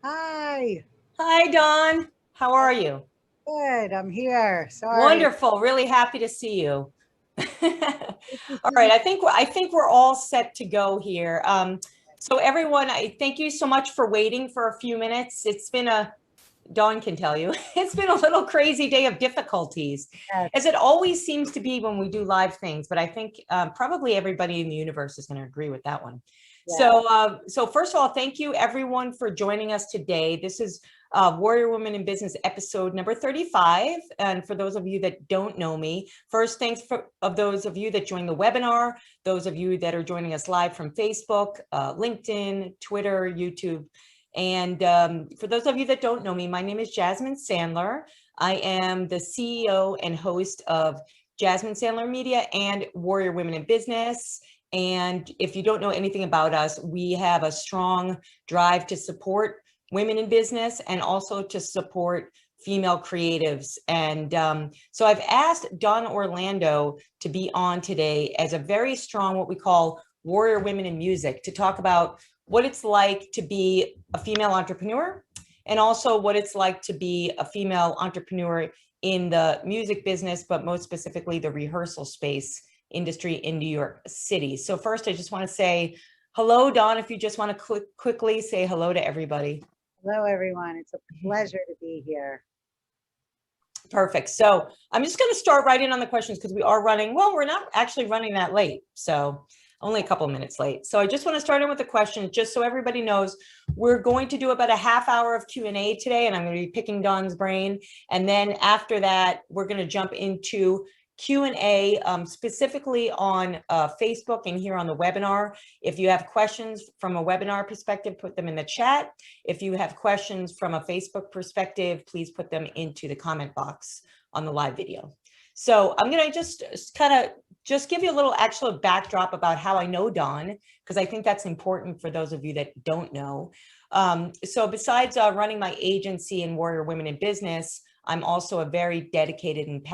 Hi. Hi, Dawn. How are you? Good. I'm here. Sorry. Wonderful. Really happy to see you. Good to All right. see I think we're all set to go here. So everyone, I thank you so much for waiting for a few minutes. Dawn can tell you, it's been a little crazy day of difficulties, you. as it always seems to be when we do live things. But I think probably everybody in the universe is going to agree with that one. Yeah. So first of all, thank you everyone for joining us today. This is Warrior Women in Business episode number 35. And for those of you that don't know me, first, thanks of those of you that joined the webinar, those of you that are joining us live from Facebook, LinkedIn, Twitter, YouTube. And for those of you that don't know me, my name is Jasmine Sandler. I am the CEO and host of Jasmine Sandler Media and Warrior Women in Business. And if you don't know anything about us, we have a strong drive to support women in business and also to support female creatives. And so I've asked Dawn Orlando to be on today as a very strong, what we call warrior women in music, to talk about what it's like to be a female entrepreneur and also what it's like to be a female entrepreneur in the music business, but most specifically the rehearsal space industry in New York City. So first, I just want to say hello, Dawn, if you just want to quickly say hello to everybody. Hello, everyone. It's a pleasure to be here. Perfect. So I'm just going to start right in on the questions because we are running, well, we're not actually running that late. So only a couple of minutes late. So I just want to start in with the questions, just so everybody knows. We're going to do about a half hour of Q&A today, and I'm going to be picking Dawn's brain. And then after that, we're going to jump into Q&A specifically on Facebook and here on the webinar. If you have questions from a webinar perspective, put them in the chat. If you have questions from a Facebook perspective, please put them into the comment box on the live video. So I'm going to just give you a little actual backdrop about how I know Dawn, because I think that's important for those of you that don't know. So besides running my agency and Warrior Women in Business, I'm also a very dedicated and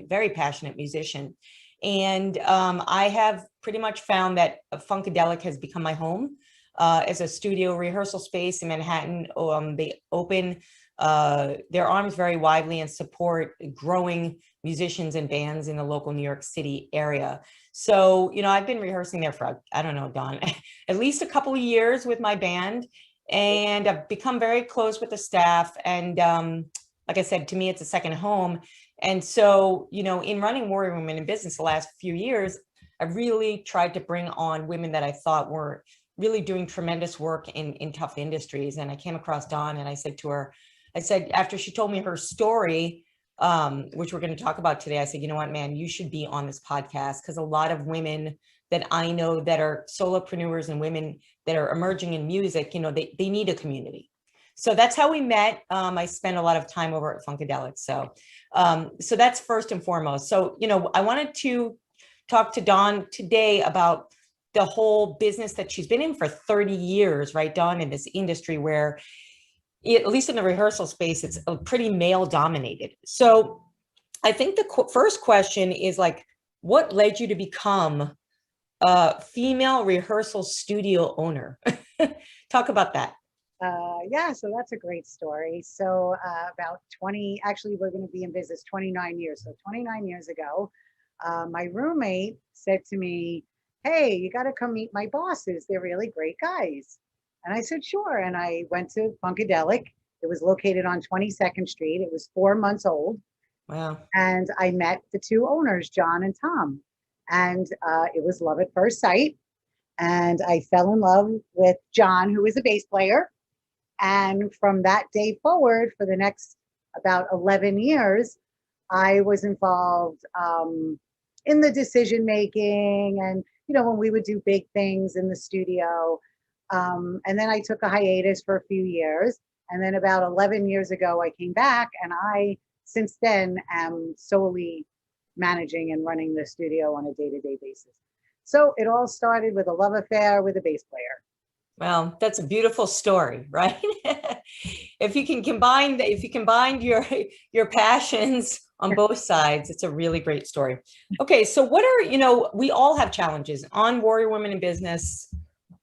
very passionate musician. And I have pretty much found that Funkadelic has become my home as a studio rehearsal space in Manhattan. They open their arms very widely and support growing musicians and bands in the local New York City area. So, I've been rehearsing there for, I don't know, Dawn, at least a couple of years with my band. And I've become very close with the staff. And like I said, to me, it's a second home. And so, in running Warrior Women in Business the last few years, I really tried to bring on women that I thought were really doing tremendous work in tough industries. And I came across Dawn and I said to her, after she told me her story, which we're going to talk about today, I said, you know what, man, you should be on this podcast, because a lot of women that I know that are solopreneurs and women that are emerging in music, they need a community. So that's how we met. I spent a lot of time over at Funkadelic. So that's first and foremost. So, I wanted to talk to Dawn today about the whole business that she's been in for 30 years, right, Dawn, in this industry where, at least in the rehearsal space, it's pretty male dominated. So I think the first question is like, what led you to become a female rehearsal studio owner? Talk about that. Yeah, so that's a great story. So about 20, actually, we're going to be in business 29 years. So 29 years ago, my roommate said to me, hey, you got to come meet my bosses. They're really great guys. And I said, sure. And I went to Funkadelic. It was located on 22nd Street. It was 4 months old. Wow. And I met the two owners, John and Tom. And it was love at first sight. And I fell in love with John, who is a bass player. And from that day forward, for the next about 11 years, I was involved in the decision making and, when we would do big things in the studio. And then I took a hiatus for a few years. And then about 11 years ago, I came back, and I, since then, am solely managing and running the studio on a day-to-day basis. So it all started with a love affair with a bass player. Well, that's a beautiful story, right? If you combine your passions on both sides, it's a really great story. Okay, so what are, we all have challenges on Warrior Women in Business.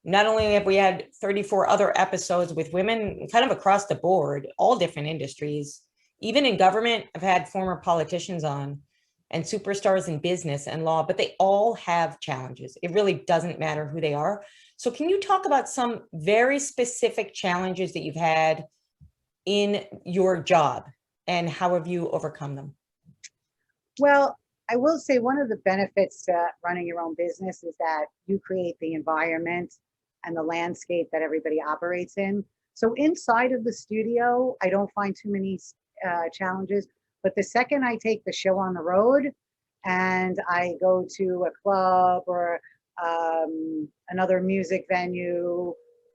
not only have we had 34 other episodes with women kind of across the board, all different industries, even in government, I've had former politicians on and superstars in business and law, but they all have challenges. It really doesn't matter who they are. So can you talk about some very specific challenges that you've had in your job and how have you overcome them? Well, I will say one of the benefits to running your own business is that you create the environment and the landscape that everybody operates in. So inside of the studio, I don't find too many challenges. But the second I take the show on the road and I go to a club or another music venue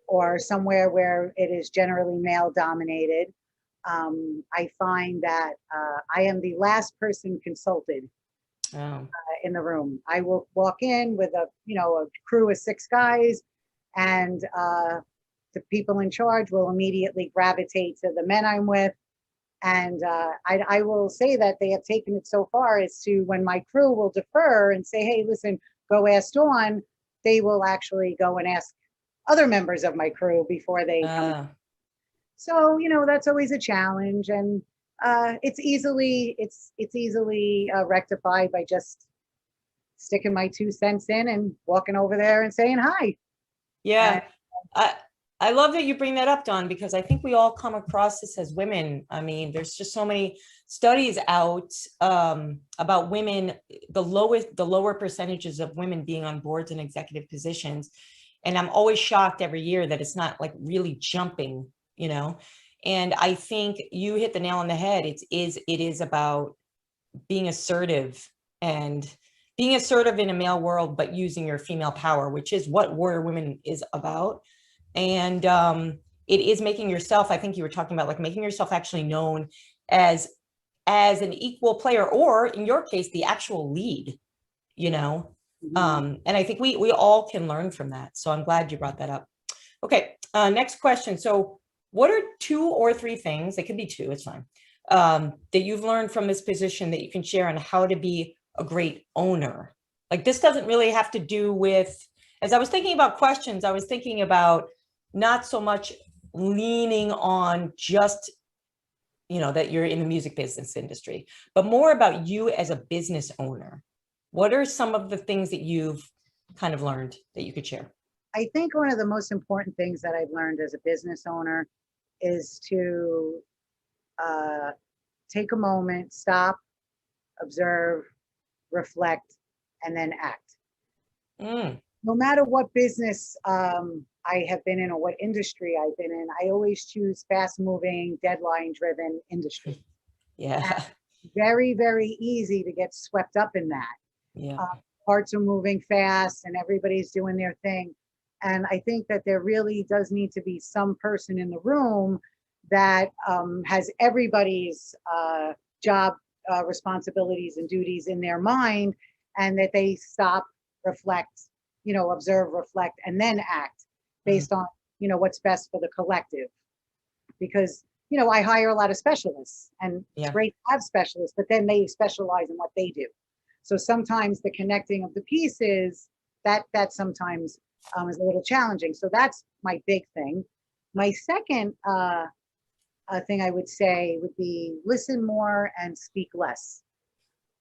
or somewhere where it is generally male dominated, I find that I am the last person consulted in the room. I will walk in with a crew of 6 guys, and the people in charge will immediately gravitate to the men I'm with. And I will say that they have taken it so far as to when my crew will defer and say, hey, listen, go ask Dawn, they will actually go and ask other members of my crew before they come. So, that's always a challenge. And it's easily rectified by just sticking my 2 cents in and walking over there and saying hi. Yeah. I love that you bring that up, Dawn, because I think we all come across this as women. I mean, there's just so many studies out about women, the lower percentages of women being on boards and executive positions. And I'm always shocked every year that it's not like really jumping, and I think you hit the nail on the head. It is about being assertive and being assertive in a male world, but using your female power, which is what Warrior Women is about. And it is making yourself, I think you were talking about like making yourself actually known as an equal player, or in your case, the actual lead, and I think we all can learn from that. So I'm glad you brought that up. Okay, next question. So what are 2 or 3 things, it could be 2, it's fine, that you've learned from this position that you can share on how to be a great owner? Like, this doesn't really have to do with, as I was thinking about questions, I was thinking about not so much leaning on just, that you're in the music business industry, but more about you as a business owner. What are some of the things that you've kind of learned that you could share? I think one of the most important things that I've learned as a business owner is to take a moment, stop, observe, reflect, and then act. No matter what business I have been in or what industry I've been in, I always choose fast-moving, deadline-driven industry. Yeah. And very, very easy to get swept up in that. Yeah. Parts are moving fast and everybody's doing their thing. And I think that there really does need to be some person in the room that has everybody's job responsibilities and duties in their mind, and that they stop, reflect, observe, reflect, and then act based on, what's best for the collective. Because, I hire a lot of specialists, and it's great to have specialists, but then they specialize in what they do. So sometimes the connecting of the pieces, that sometimes is a little challenging. So that's my big thing. My second thing I would say would be listen more and speak less.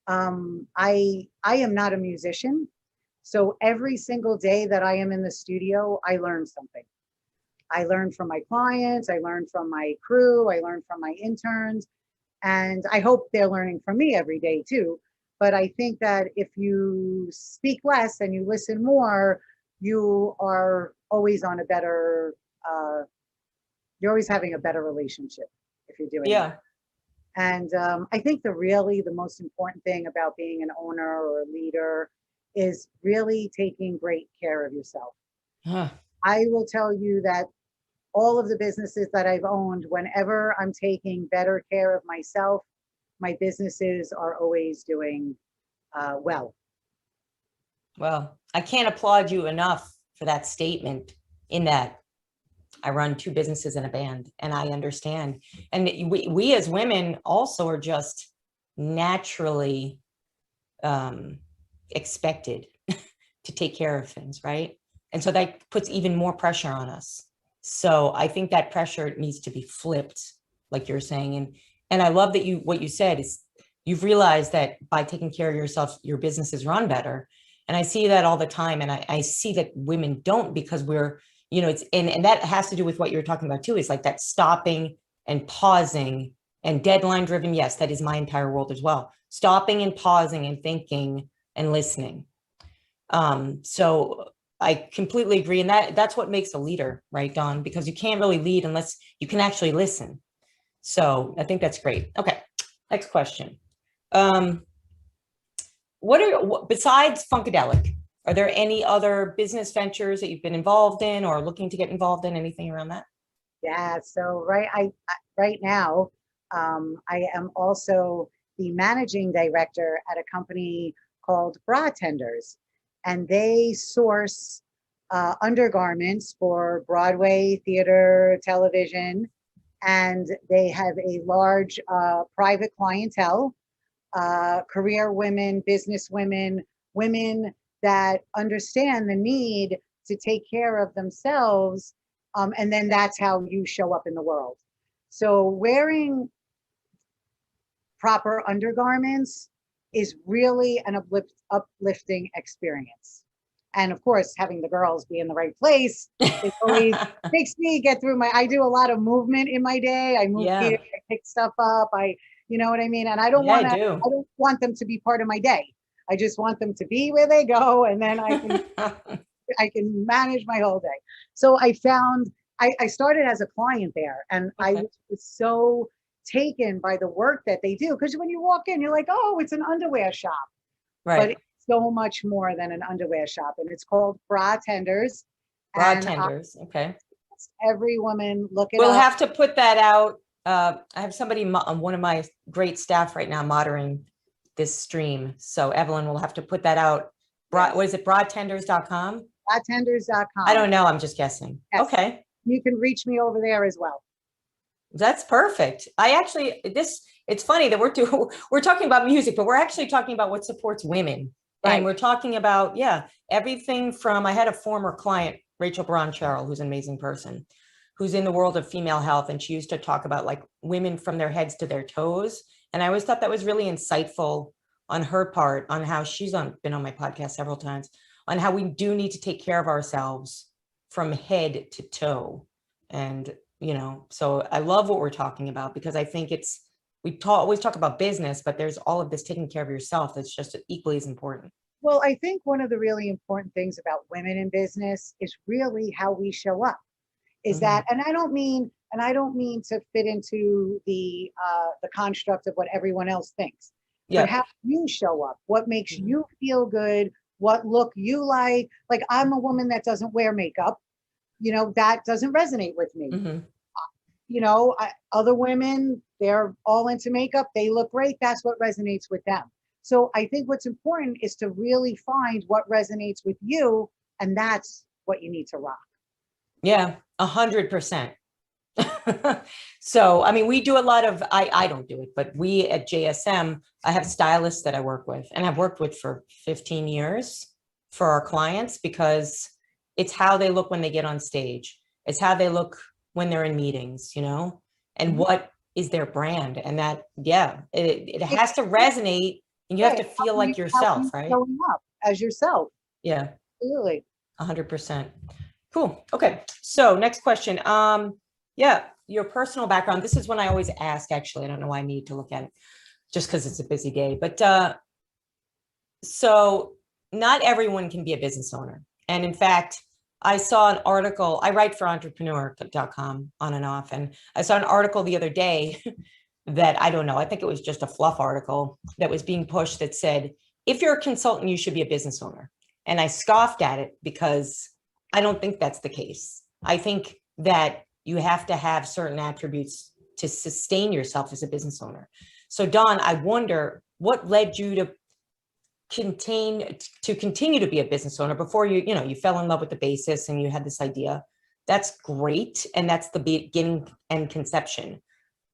I am not a musician, so every single day that I am in the studio, I learn something. I learn from my clients, I learn from my crew, I learn from my interns, and I hope they're learning from me every day too. But I think that if you speak less and you listen more, you are always on a better, you're always having a better relationship if you're doing that. And I think the most important thing about being an owner or a leader is really taking great care of yourself. I will tell you that all of the businesses that I've owned, whenever I'm taking better care of myself, my businesses are always doing well. Well, I can't applaud you enough for that statement, in that I run 2 businesses and a band, and I understand. And we as women also are just naturally expected to take care of things, right? And so that puts even more pressure on us. So I think that pressure needs to be flipped, like you're saying. And I love that what you said is you've realized that by taking care of yourself, your business is run better. And I see that all the time. And I see that women don't, because we're, it's, and that has to do with what you're talking about too, is like that stopping and pausing and deadline driven. Yes, that is my entire world as well. Stopping and pausing and thinking and listening. So I completely agree. And that's what makes a leader, right, Dawn? Because you can't really lead unless you can actually listen. So I think that's great. Okay. Next question. Besides Funkadelic, are there any other business ventures that you've been involved in or looking to get involved in? Anything around that? Yeah. So right now, I am also the managing director at a company called Bra Tenders, and they source undergarments for Broadway, theater, television, and they have a large private clientele, career women, business women, women that understand the need to take care of themselves. And then that's how you show up in the world. So wearing proper undergarments is really an uplifting experience. And of course, having the girls be in the right place, it always makes me get through I do a lot of movement in my day. I move here, I pick stuff up. You know what I mean? And I don't want them to be part of my day. I just want them to be where they go. And then I can manage my whole day. So I started as a client there, and I was so taken by the work that they do. Because when you walk in, you're like, oh, it's an underwear shop. Right. But it's so much more than an underwear shop. And it's called Bra Tenders. Bra Tenders. Okay. Every woman, look it up. We'll have to put that out. I have somebody, one of my great staff right now, monitoring this stream. So Evelyn will have to put that out. What is it? Bratenders.com? Bratenders.com. I don't know. I'm just guessing. Yes. Okay. You can reach me over there as well. That's perfect. It's funny that we're talking about music, but we're actually talking about what supports women. Right. And we're talking about, everything from, I had a former client, Rachel Braun-Cheryl, who's an amazing person, who's in the world of female health. And she used to talk about like women from their heads to their toes. And I always thought that was really insightful on her part, on how she's been on my podcast several times, on how we do need to take care of ourselves from head to toe. And, so I love what we're talking about, because I think always talk about business, but there's all of this taking care of yourself that's just equally as important. Well, I think one of the really important things about women in business is really how we show up. Is that, and I don't mean to fit into the construct of what everyone else thinks, but how you show up, what makes you feel good, what look you like. Like, I'm a woman that doesn't wear makeup, that doesn't resonate with me. Other women, they're all into makeup, they look great, that's what resonates with them. So I think what's important is to really find what resonates with you, and that's what you need to rock. Yeah, 100%. So, I mean, we do a lot of, I don't do it, but we at JSM, I have stylists that I work with, and I've worked with for 15 years for our clients, because it's how they look when they get on stage. It's how they look when they're in meetings, and what is their brand. And that, it has to resonate, and you have to feel like yourself, right? Showing up as yourself. Yeah. Absolutely. 100%. Cool. Okay. So next question. Your personal background. This is one I always ask, actually. I don't know why I need to look at it, just because it's a busy day. But so not everyone can be a business owner. And in fact, I saw an article, I write for entrepreneurial.com on and off. And I saw an article the other day that, I don't know, I think it was just a fluff article that was being pushed that said, if you're a consultant, you should be a business owner. And I scoffed at it, because I don't think that's the case. I think that you have to have certain attributes to sustain yourself as a business owner. So Dawn, I wonder what led you to continue to be a business owner before you fell in love with the basis and you had this idea. That's great. And that's the beginning and conception.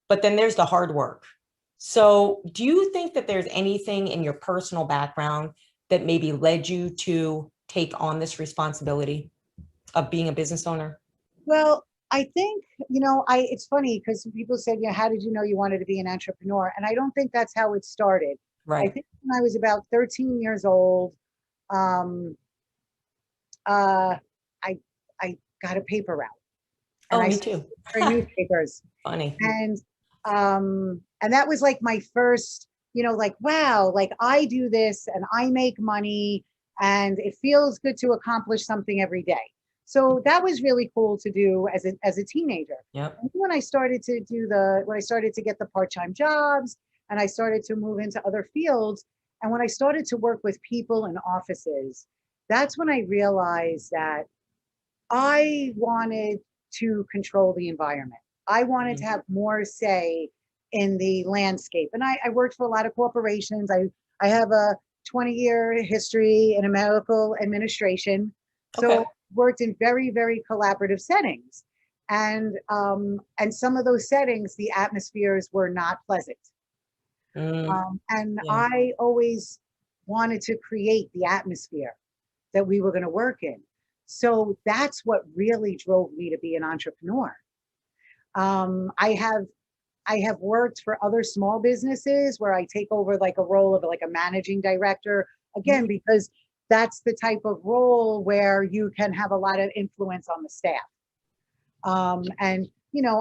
But then there's the hard work. So do you think that there's anything in your personal background that maybe led you to take on this responsibility? of being a business owner? Well, I think, it's funny because people said, how did you know you wanted to be an entrepreneur? And I don't think that's how it started. I Right. think when I was about 13 years old, um, uh, I, I got a paper route and Oh, I me started too. delivering newspapers. Funny. And that was like my first, like, wow, like I do this and I make money and it feels good to accomplish something every day. So that was really cool to do as a teenager. Yep. And when I started to when I started to get the part-time jobs and I started to move into other fields, and when I started to work with people in offices, that's when I realized that I wanted to control the environment. I wanted to Mhm. have more say in the landscape. And I worked for a lot of corporations. I have a 20-year history in a medical administration. So Okay. worked in very, very collaborative settings. And some of those settings, the atmospheres were not pleasant. Mm, And yeah. I always wanted to create the atmosphere that we were going to work in. So that's what really drove me to be an entrepreneur. Um, I have I have worked for other small businesses where I take over like a role of like a managing director, Mhm. again, because that's the type of role where you can have a lot of influence on the staff. And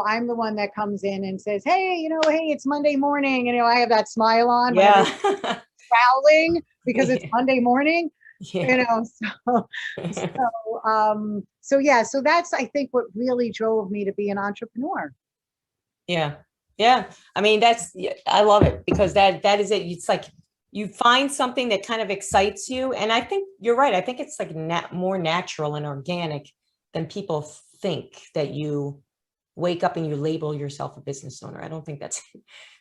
I'm the one that comes in and says, hey, hey, it's Monday morning. And, I have that smile on when everybody's Yeah. growling because it's Yeah. Monday morning, Yeah. so so that's, I think, what really drove me to be an entrepreneur. Yeah. Yeah. I mean, yeah, I love it because that is it. It's like you find something that kind of excites you. And I think you're right. I think it's like more natural and organic than people think that you wake up and you label yourself a business owner. I don't think that's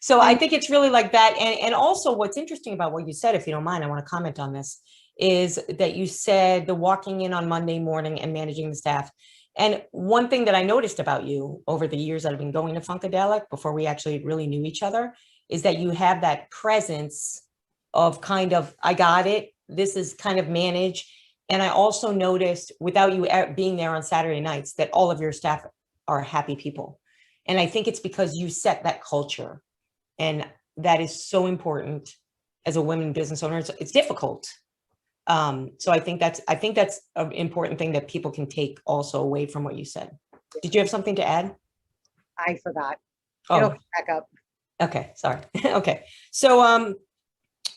so. I And think it's really like that. And also what's interesting about what you said, if you don't mind, I want to comment on this, is that you said the walking in on Monday morning and managing the staff. And one thing that I noticed about you over the years that I've been going to Funkadelic before we actually really knew each other is that you have that presence of kind of, I got it. This is kind of managed. And I also noticed without you being there on Saturday nights that all of your staff are happy people. And I think it's because you set that culture. And that is so important as a women business owner. It's difficult. So I think that's an important thing that people can take also away from what you said. Did you have something to add? I forgot. It'll Oh, come back up. okay. Sorry. Okay. So,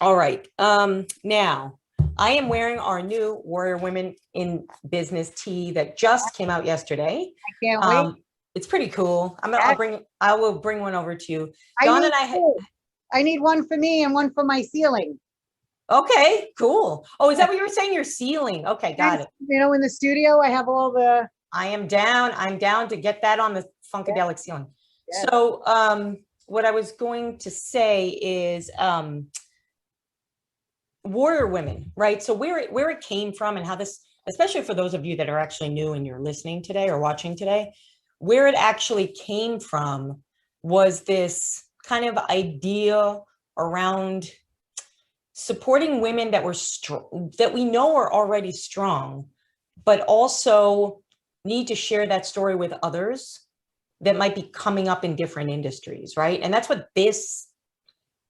all right. Now I am wearing our new Warrior Women in Business tee that just came out yesterday. I can't wait. Um, it's pretty cool. That, I will bring one over to you. I Dawn need and I, two. I need one for me and one for my ceiling. okay, cool. Oh, is that what you were saying? Your ceiling. Okay, got Yes, it. in the studio, I have all the. I am down. I'm down to get that on the Yes, Funkadelic ceiling. yes. So, what I was going to say is, warrior women, right? So where it came from and how this, especially for those of you that are actually new and you're listening today or watching today, where it actually came from was this kind of idea around supporting women that were strong, that we know are already strong, but also need to share that story with others that might be coming up in different industries, right? And that's what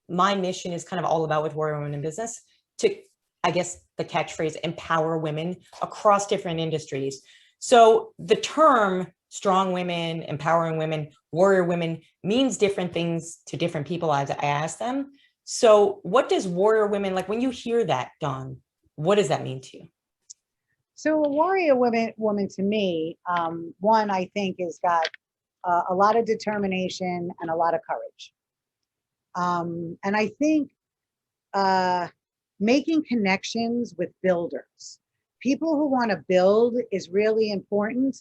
my mission is kind of all about with Warrior Women in Business, to, I guess, the catchphrase, empower women across different industries. So the term strong women, empowering women, warrior women means different things to different people as I ask them. So what does warrior women, like when you hear that, Dawn, what does that mean to you? So a warrior woman to me, one, I think, has got a lot of determination and a lot of courage. And I think uh, making connections with builders, people who want to build, is really important.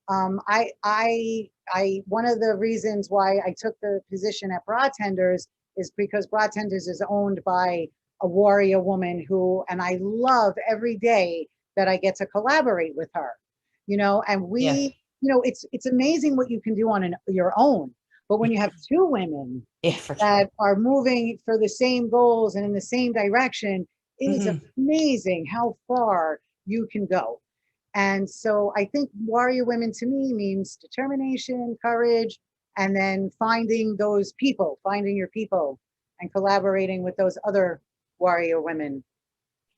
One of the reasons why I took the position at Bartenders is because Bartenders is owned by a warrior woman and I love every day that I get to collaborate with her, and Yeah. it's amazing what you can do on your own. But when you have two women Yeah, for sure. that are moving for the same goals and in the same direction, it is Mm-hmm. amazing how far you can go. And so I think warrior women to me means determination, courage, and then finding those people, finding your people and collaborating with those other warrior women.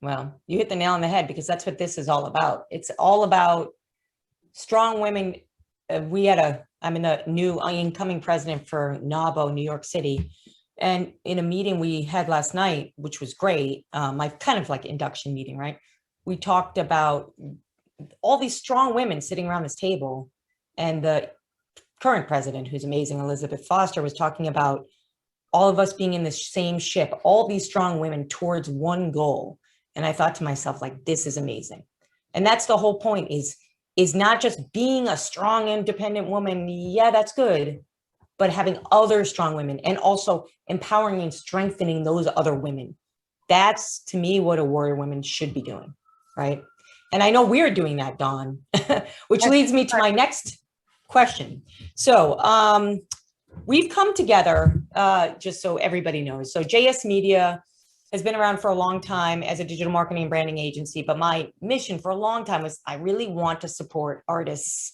Well, you hit the nail on the head, because that's what this is all about. It's all about strong women. I'm the new incoming president for NABO, New York City. And in a meeting we had last night, which was great, my kind of like induction meeting, right? We talked about all these strong women sitting around this table. And the current president, who's amazing, Elizabeth Foster, was talking about all of us being in the same ship, all these strong women towards one goal. And I thought to myself, like, this is amazing. And that's the whole point, is not just being a strong, independent woman. Yeah, that's good. But having other strong women and also empowering and strengthening those other women. That's, to me, what a warrior woman should be doing, right? And I know we're doing that, Dawn, which leads me to my next question. So we've come together, just so everybody knows. So JS Media has been around for a long time as a digital marketing and branding agency, but my mission for a long time was I really want to support artists,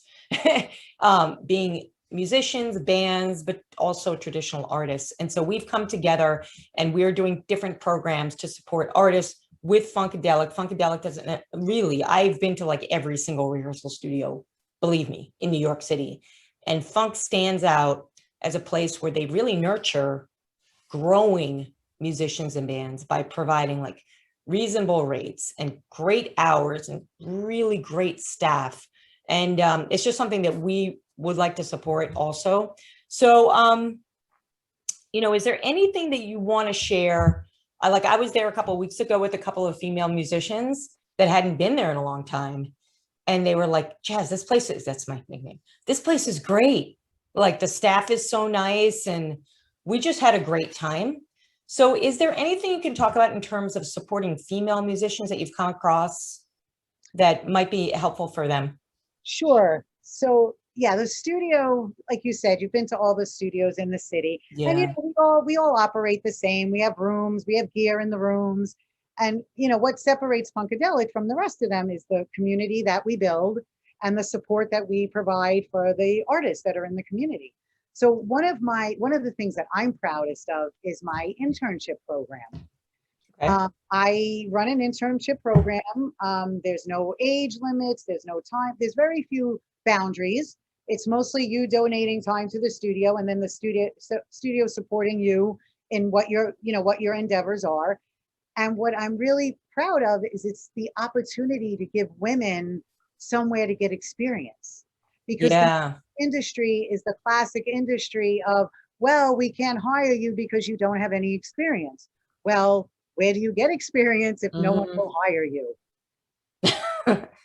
being musicians, bands, but also traditional artists. And so we've come together and we're doing different programs to support artists with Funkadelic. Funkadelic doesn't really, I've been to like every single rehearsal studio, believe me, in New York City. And Funk stands out as a place where they really nurture growing musicians and bands by providing like reasonable rates and great hours and really great staff. And it's just something that we would like to support also. So, is there anything that you want to share? I was there a couple of weeks ago with a couple of female musicians that hadn't been there in a long time. And they were like, Jazz, that's my nickname. This place is great. Like the staff is so nice and we just had a great time. So is there anything you can talk about in terms of supporting female musicians that you've come across that might be helpful for them? Sure. So yeah, the studio, like you said, you've been to all the studios in the city. And Yeah. we all operate the same. We have rooms, we have gear in the rooms. And what separates Funkadelic from the rest of them is the community that we build and the support that we provide for the artists that are in the community. So one of the things that I'm proudest of is my internship program. Okay. I run an internship program. There's no age limits. There's no time. There's very few boundaries. It's mostly you donating time to the studio, and then the studio supporting you in what your endeavors are. And what I'm really proud of is it's the opportunity to give women somewhere to get experience, because Yeah. the industry is the classic industry of, well, we can't hire you because you don't have any experience. Well, where do you get experience if no one will hire you?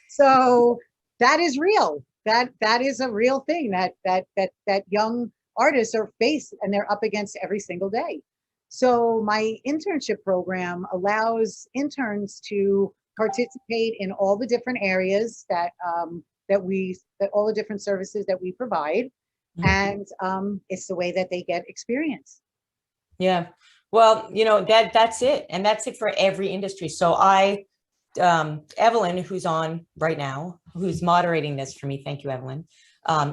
So that is real. That is a real thing that young artists are faced and they're up against every single day. So my internship program allows interns to participate in all the different areas that all the different services that we provide, and it's the way that they get experience. Yeah. Well, that's it. And that's it for every industry. So Evelyn, who's on right now, who's moderating this for me, thank you, Evelyn,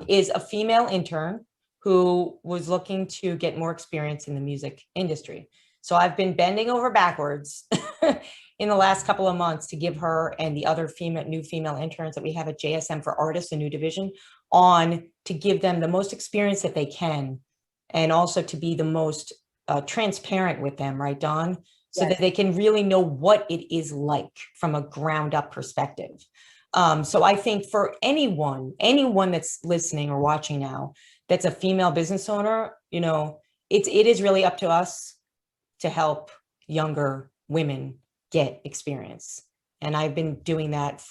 is a female intern who was looking to get more experience in the music industry. So I've been bending over backwards in the last couple of months to give her and the other new female interns that we have at JSM for Artists, a new division, on to give them the most experience that they can, and also to be the most transparent with them, right, Dawn? So that they can really know what it is like from a ground up perspective. So I think for anyone that's listening or watching now, that's a female business owner, it is really up to us to help younger women get experience. And I've been doing that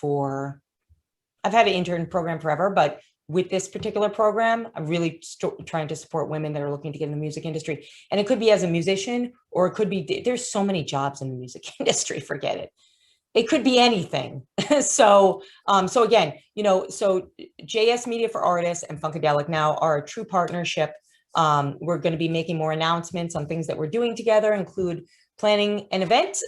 I've had an intern program forever, but with this particular program, I'm really trying to support women that are looking to get in the music industry. And it could be as a musician, or it could be, there's so many jobs in the music industry, forget it. It could be anything. So again, so JS Media for Artists and Funkadelic now are a true partnership. We're going to be making more announcements on things that we're doing together, include planning an event.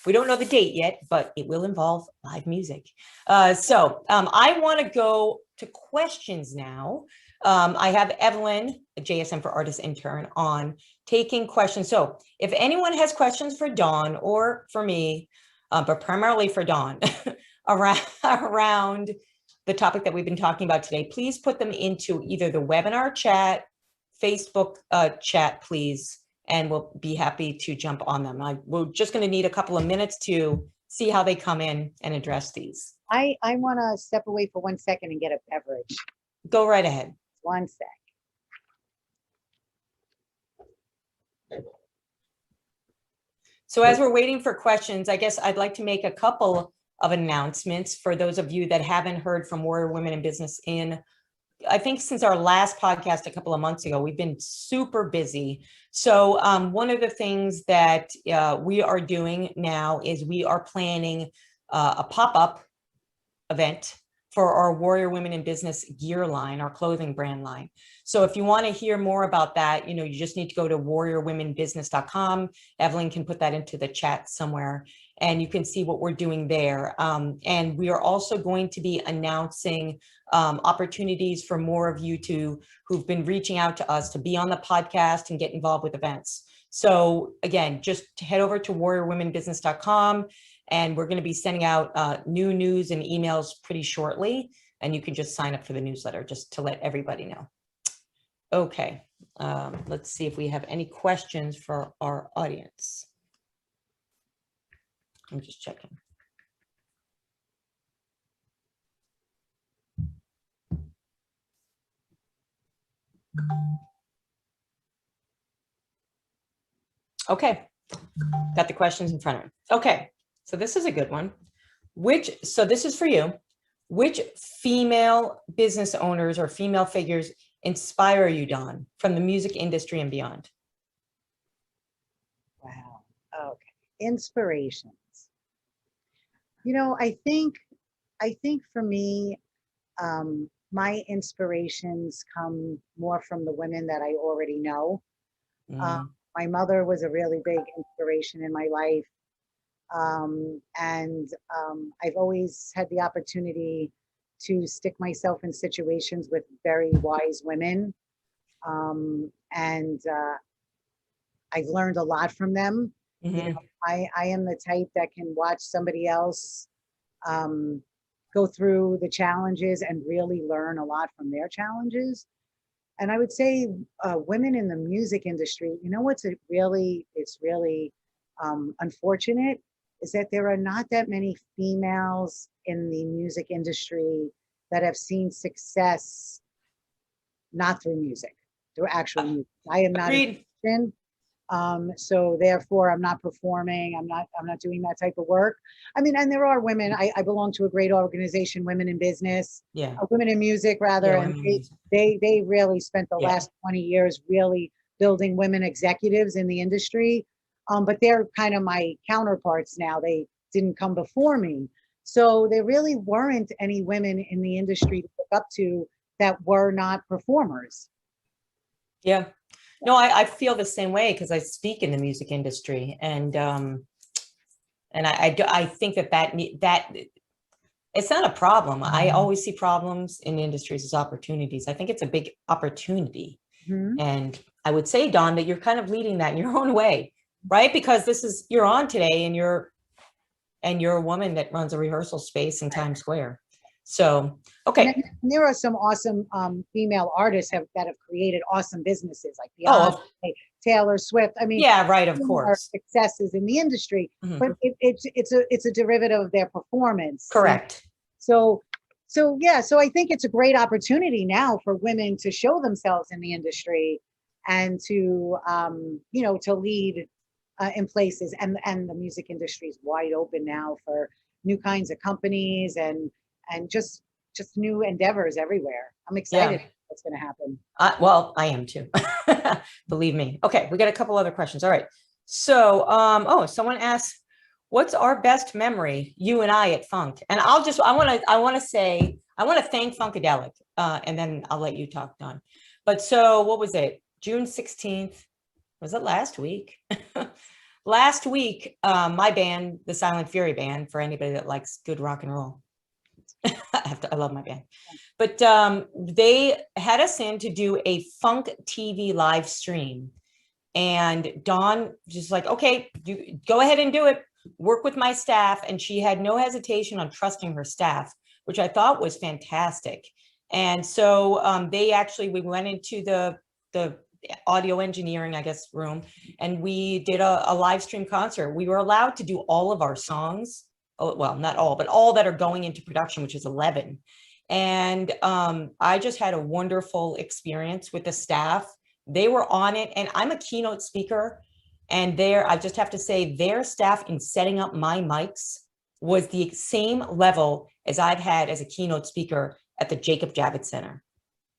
We don't know the date yet, but it will involve live music. So I want to go to questions now. I have Evelyn, a JSM for Artist Intern, on taking questions. So if anyone has questions for Dawn or for me, but primarily for Dawn, around the topic that we've been talking about today, please put them into either the webinar chat, Facebook chat, please, and we'll be happy to jump on them. We're just going to need a couple of minutes to see how they come in and address these. I want to step away for 1 second and get a beverage. Go right ahead. 1 sec. So as we're waiting for questions, I guess I'd like to make a couple of announcements for those of you that haven't heard from Warrior Women in Business I think since our last podcast a couple of months ago. We've been super busy. So one of the things that we are doing now is we are planning a pop-up event for our Warrior Women in Business gear line, our clothing brand line. So if you want to hear more about that, you just need to go to warriorwomenbusiness.com. Evelyn can put that into the chat somewhere, and you can see what we're doing there. And we are also going to be announcing opportunities for more of you who've been reaching out to us to be on the podcast and get involved with events. So again, just head over to warriorwomenbusiness.com. And we're going to be sending out new news and emails pretty shortly. And you can just sign up for the newsletter just to let everybody know. Okay, let's see if we have any questions for our audience. I'm just checking. Okay, got the questions in front of me. Okay. So this is a good one. So this is for you. Which female business owners or female figures inspire you, Dawn, from the music industry and beyond? Wow. Okay. Inspirations. I think for me, my inspirations come more from the women that I already know. My mother was a really big inspiration in my life. I've always had the opportunity to stick myself in situations with very wise women. I've learned a lot from them. I am the type that can watch somebody else go through the challenges and really learn a lot from their challenges. And I would say women in the music industry, what's really unfortunate is that there are not that many females in the music industry that have seen success, not through music, through actual music. I am not a musician, so therefore I'm not performing. I'm not doing that type of work. I mean, and there are women. I belong to a great organization, Women in Business, Women in Music rather, and they really spent the last 20 years really building women executives in the industry. But they're kind of my counterparts now. They didn't come before me. So there really weren't any women in the industry to look up to that were not performers. Yeah. No, I feel the same way because I speak in the music industry. And I think that it's not a problem. I always see problems in industries as opportunities. I think it's a big opportunity. And I would say, Dawn, that you're kind of leading that in your own way. Right, because you're on today, and you're a woman that runs a rehearsal space in Times Square. So, okay. And there are some awesome female artists that have created awesome businesses like Beyonce, Taylor Swift. I mean, yeah, right, of course, successes in the industry, but it's a derivative of their performance. Correct. So I think it's a great opportunity now for women to show themselves in the industry and to to lead in places, and the music industry is wide open now for new kinds of companies and just new endeavors everywhere. I'm excited what's going to happen. Well, I am too. Believe me. Okay, we got a couple other questions. All right. So, someone asked, "What's our best memory, you and I at Funk?" And I want to thank Funkadelic, and then I'll let you talk, Dawn. But so, what was it? June 16th. Was it last week? Last week, my band, the Silent Fury Band, for anybody that likes good rock and roll. I love my band. But they had us in to do a Funk TV live stream. And Dawn just like, okay, you go ahead and do it. Work with my staff. And she had no hesitation on trusting her staff, which I thought was fantastic. And so we went into the audio engineering, I guess, room, and we did a live stream concert. We were allowed to do all of our songs. Oh, well, not all, but all that are going into production, which is 11. And I just had a wonderful experience with the staff. They were on it, and I'm a keynote speaker, and I just have to say, their staff in setting up my mics was the same level as I've had as a keynote speaker at the Jacob Javits Center.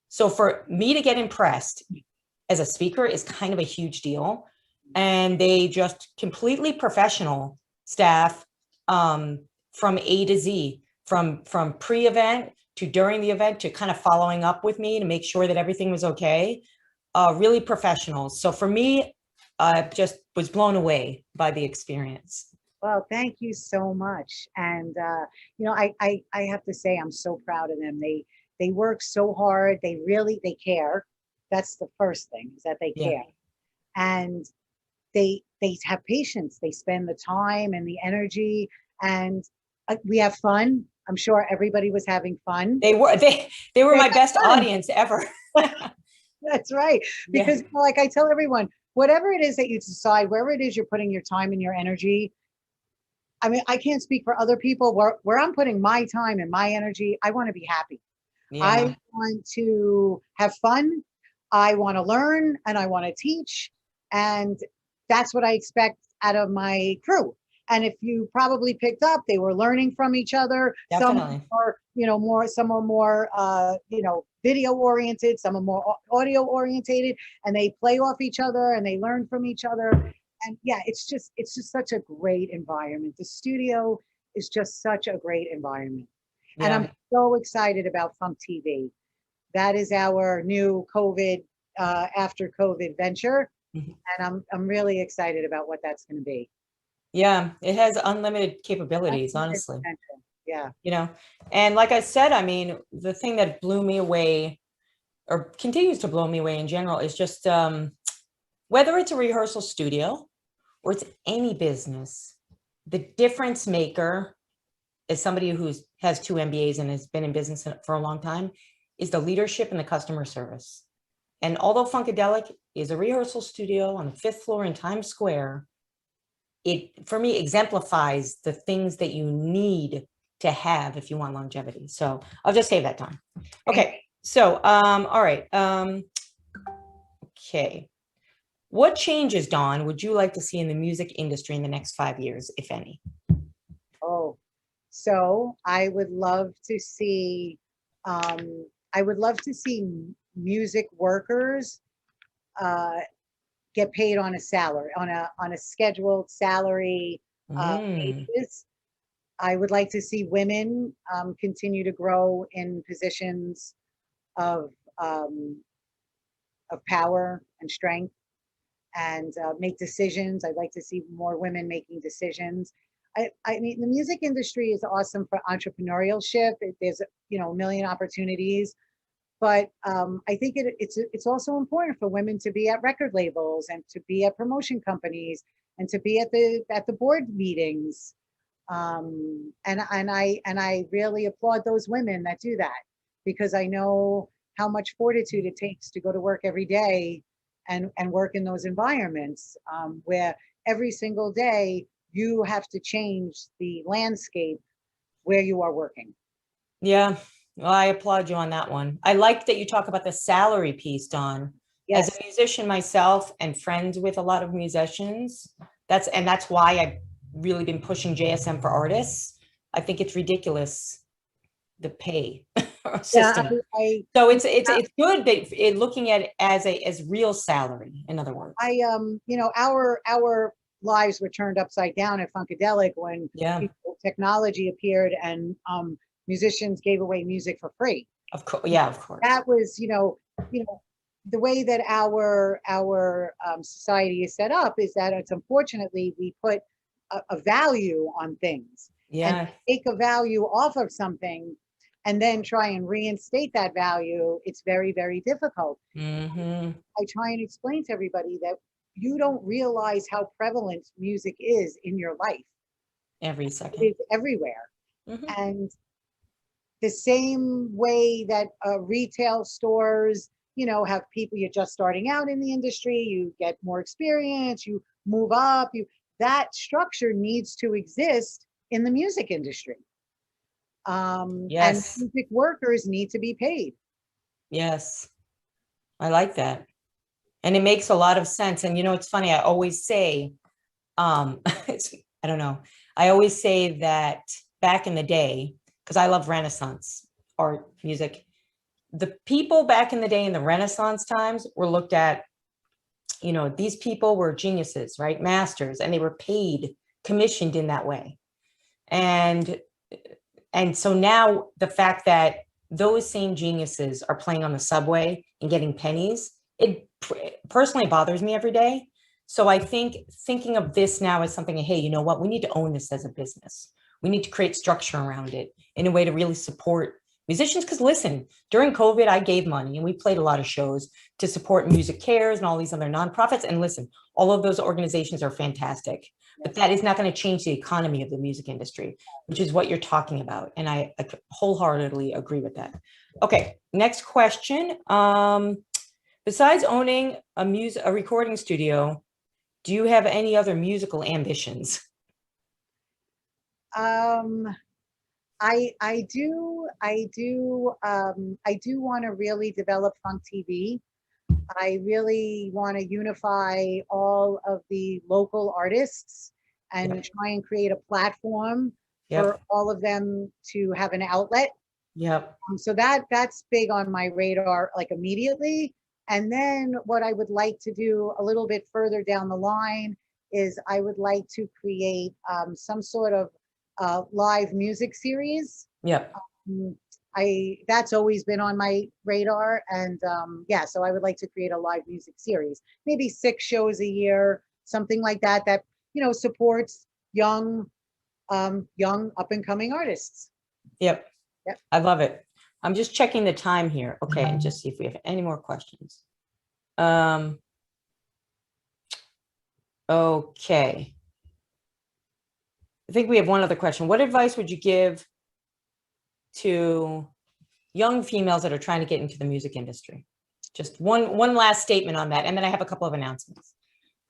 So for me to get impressed as a speaker is kind of a huge deal. And they just completely professional staff from A to Z, from pre-event to during the event to kind of following up with me to make sure that everything was okay. Really professional. So for me, I just was blown away by the experience. Well, thank you so much. And, I have to say, I'm so proud of them. They work so hard. They care. That's the first thing, is that they care. And they have patience. They spend the time and the energy, and we have fun. I'm sure everybody was having fun. They were my best audience ever. That's right. Because like I tell everyone, whatever it is that you decide, wherever it is you're putting your time and your energy, I mean, I can't speak for other people. Where I'm putting my time and my energy, I want to be happy. I want to have fun. I want to learn, and I want to teach. And that's what I expect out of my crew. And if you probably picked up, they were learning from each other. Definitely. Some are more, video oriented, some are more audio orientated, and they play off each other and they learn from each other. And it's just such a great environment. The studio is just such a great environment. Yeah. And I'm so excited about Funk TV. That is our new COVID, after COVID venture. Mm-hmm. And I'm really excited about what that's going to be. Yeah, it has unlimited capabilities, honestly. Potential. Yeah. And like I said, I mean, the thing that blew me away, or continues to blow me away in general, is just whether it's a rehearsal studio or it's any business, the difference maker, as somebody who has 2 MBAs and has been in business for a long time, is the leadership and the customer service. And although Funkadelic is a rehearsal studio on the 5th floor in Times Square, it, for me, exemplifies the things that you need to have if you want longevity. So I'll just save that time. Okay. So, all right. Okay. What changes, Dawn, would you like to see in the music industry in the next 5 years, if any? Oh, so I would love to see, music workers get paid on a salary, on a scheduled salary basis. I would like to see women continue to grow in positions of power and strength, and make decisions. I'd like to see more women making decisions. I mean, the music industry is awesome for entrepreneurship. There's a million opportunities. But I think it's also important for women to be at record labels and to be at promotion companies and to be at the board meetings. And I really applaud those women that do that, because I know how much fortitude it takes to go to work every day and work in those environments where every single day you have to change the landscape where you are working. Yeah. Well, I applaud you on that one. I like that you talk about the salary piece, Dawn. Yes. As a musician myself and friends with a lot of musicians, that's why I've really been pushing JSM for artists. I think it's ridiculous, the pay system. So it's good that looking at it as real salary, in other words. Our lives were turned upside down at Funkadelic when technology appeared and musicians gave away music for free. Of course, yeah, of course. That was, the way that our society is set up is that it's unfortunately we put a value on things and Yeah. take a value off of something and then try and reinstate that value. It's very, very difficult. Mm-hmm. I try and explain to everybody that you don't realize how prevalent music is in your life. Every It second. is everywhere. Mm-hmm. And the same way that retail stores, have people you're just starting out in the industry, you get more experience, you move up, that structure needs to exist in the music industry. And Yes. music workers need to be paid. Yes. I like that. And it makes a lot of sense. And it's funny, I always say, it's, I don't know, I always say that back in the day, because I love Renaissance art, music, the people back in the day in the Renaissance times were looked at, these people were geniuses, right? Masters, and they were paid, commissioned in that way. And so now the fact that those same geniuses are playing on the subway and getting pennies, it personally bothers me every day. So I think thinking of this now as something, hey, you know what? We need to own this as a business. We need to create structure around it in a way to really support musicians. Because listen, during COVID, I gave money and we played a lot of shows to support Music Cares and all these other nonprofits. And listen, all of those organizations are fantastic, but that is not going to change the economy of the music industry, which is what you're talking about. And I wholeheartedly agree with that. Okay, next question. Besides owning a recording studio, do you have any other musical ambitions? Um, I do want to really develop Funk TV. I really want to unify all of the local artists and Yep. try and create a platform Yep. for all of them to have an outlet. Yep. So that's big on my radar, like immediately. And then what I would like to do a little bit further down the line is I would like to create some sort of live music series. Yep. Mm, that's always been on my radar, and yeah, so I would like to create a live music series, maybe 6 shows a year, something like that. That supports young up and coming artists. Yep. Yep. I love it. I'm just checking the time here. Okay, and just see if we have any more questions. Okay. I think we have one other question. What advice would you give to young females that are trying to get into the music industry? Just one last statement on that, and then I have a couple of announcements.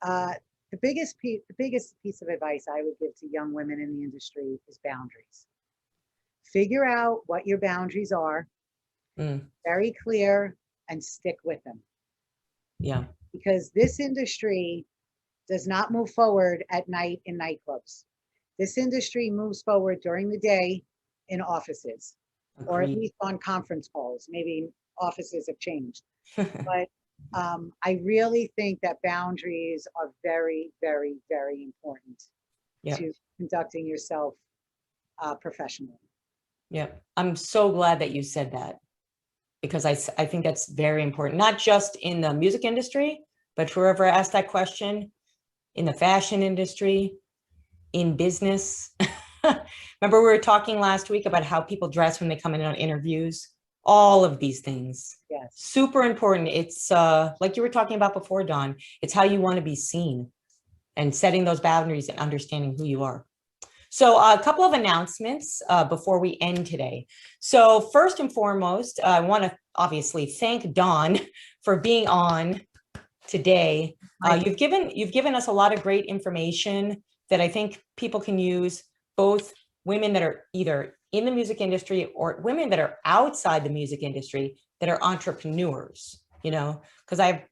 The biggest piece of advice I would give to young women in the industry is boundaries. Figure out what your boundaries are, very clear, and stick with them. Yeah. Because this industry does not move forward at night in nightclubs. This industry moves forward during the day in offices, or at least on conference calls. Maybe offices have changed. But I really think that boundaries are very, very, very important to conducting yourself professionally. Yeah, I'm so glad that you said that, because I think that's very important, not just in the music industry, but whoever asked that question, in the fashion industry, in business. Remember, we were talking last week about how people dress when they come in on interviews, all of these things. Yes. Super important. It's like you were talking about before, Dawn, it's how you want to be seen and setting those boundaries and understanding who you are. So a couple of announcements before we end today. So first and foremost, I want to obviously thank Dawn for being on today. You've given us a lot of great information that I think people can use, both women that are either in the music industry or women that are outside the music industry that are entrepreneurs, because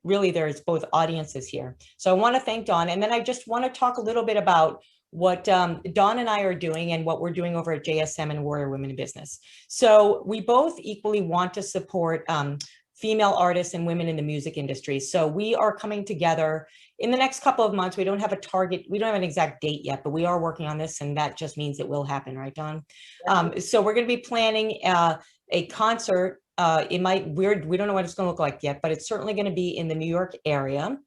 there's both audiences here. So I want to thank Dawn. And then I just want to talk a little bit about what Dawn and I are doing and what we're doing over at JSM and Warrior Women in Business. So we both equally want to support female artists and women in the music industry. So we are coming together in the next couple of months. We don't have a target. We don't have an exact date yet, but we are working on this, and that just means it will happen, right, Dawn? So we're going to be planning a concert we don't know what it's going to look like yet, but it's certainly going to be in the New York area.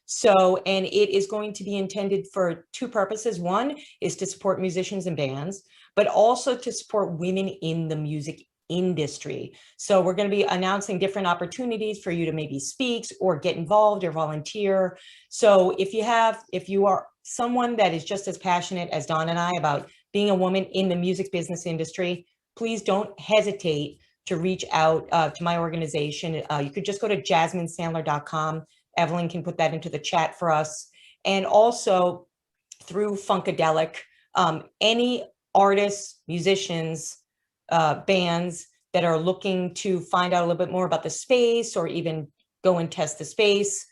So, and it is going to be intended for two purposes. One is to support musicians and bands, but also to support women in the music industry. So we're going to be announcing different opportunities for you to maybe speak or get involved or volunteer. So if you are someone that is just as passionate as Dawn and I about being a woman in the music business industry, please don't hesitate to reach out to my organization. You could just go to jasminesandler.com. Evelyn can put that into the chat for us. And also through Funkadelic, any artists, musicians, bands that are looking to find out a little bit more about the space or even go and test the space,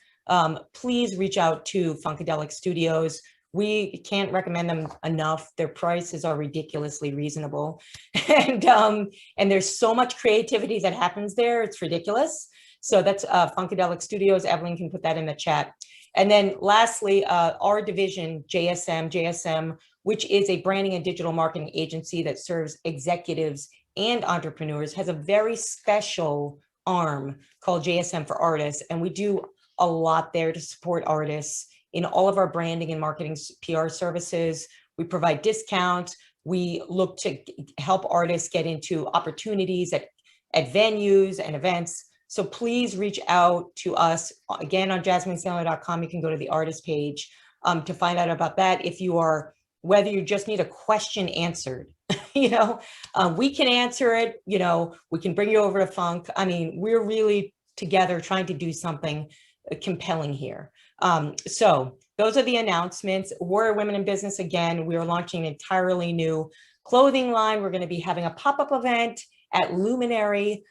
please reach out to Funkadelic Studios. We can't recommend them enough. Their prices are ridiculously reasonable. And there's so much creativity that happens there. It's ridiculous. So that's Funkadelic Studios. Evelyn can put that in the chat. And then lastly, our division, JSM, which is a branding and digital marketing agency that serves executives and entrepreneurs, has a very special arm called JSM for Artists. And we do a lot there to support artists in all of our branding and marketing PR services. We provide discounts. We look to help artists get into opportunities at venues and events. So please reach out to us. Again, on jasminesandler.com, you can go to the artist page to find out about that. Whether you just need a question answered, we can answer it. We can bring you over to Funk. I mean, we're really together trying to do something compelling here. So those are the announcements. Warrior Women in Business, again, we are launching an entirely new clothing line. We're going to be having a pop-up event at Luminary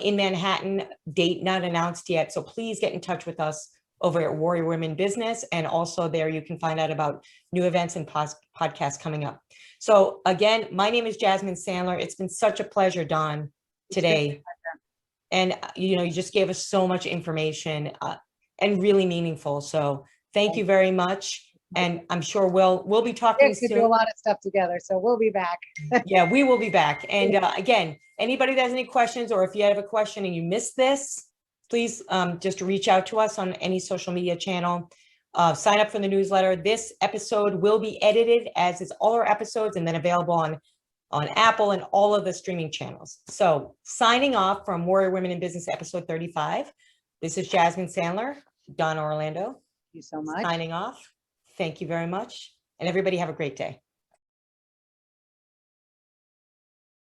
in Manhattan, date not announced yet. So please get in touch with us over at Warrior Women Business. And also there you can find out about new events and podcasts coming up. So again, my name is Jasmine Sandler. It's been such a pleasure, Dawn, today. And you just gave us so much information and really meaningful. So thank you very much. And I'm sure we'll be talking soon. We do a lot of stuff together, so we'll be back. Yeah, we will be back. And again, anybody that has any questions, or if you have a question and you missed this, please just reach out to us on any social media channel. Sign up for the newsletter. This episode will be edited, as is all our episodes, and then available on Apple and all of the streaming channels. So signing off from Warrior Women in Business, episode 35. This is Jasmine Sandler, Dawn Orlando. Thank you so much. Signing off. Thank you very much. And everybody have a great day.